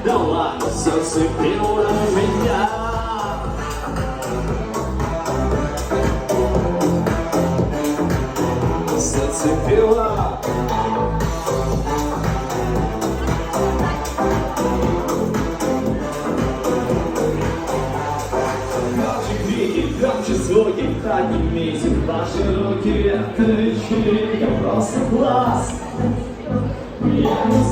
дала, зацепила меня. Зацепила. Громче звуки, поднимите ваши руки, кричи, я просто класс. Я не